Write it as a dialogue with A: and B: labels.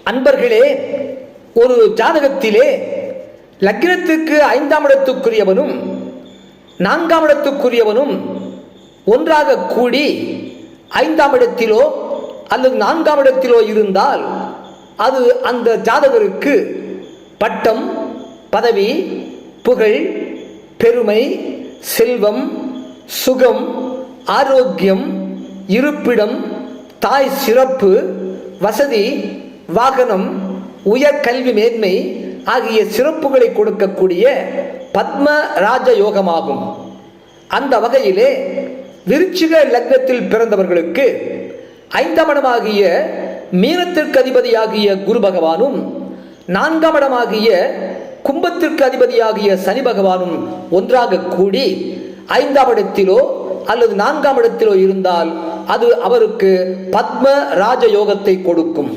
A: அன்பர்களே, ஒரு ஜாதகத்திலே லக்னத்துக்கு 5ஆம் இடத்துக்குரியவனும் 4ஆம் இடத்துக்குரியவனும் ஒன்றாக கூடி 5ஆம் இடத்திலோ அல்லது 4ஆம் இடத்திலோ இருந்தால் அது அந்த ஜாதகருக்கு பட்டம், பதவி, புகழ், பெருமை, செல்வம், சுகம், ஆரோக்கியம், இருப்பிடம், தாய் சிறப்பு, வசதி, வாகனம், உயர்கல்வி மேன்மை ஆகிய சிறப்புகளை கொடுக்கக்கூடிய பத்ம ராஜ யோகமாகும். அந்த வகையிலே விருச்சிக லக்னத்தில் பிறந்தவர்களுக்கு 5ஆம் இடமாகிய மீனத்திற்கு அதிபதியாகிய குரு பகவானும் 4ஆம் இடமாகிய கும்பத்திற்கு அதிபதியாகிய சனி பகவானும் ஒன்றாக கூடி 5ஆம் இடத்திலோ அல்லது 4ஆம் இடத்திலோ இருந்தால் அது அவருக்கு பத்ம ராஜ யோகத்தை கொடுக்கும்.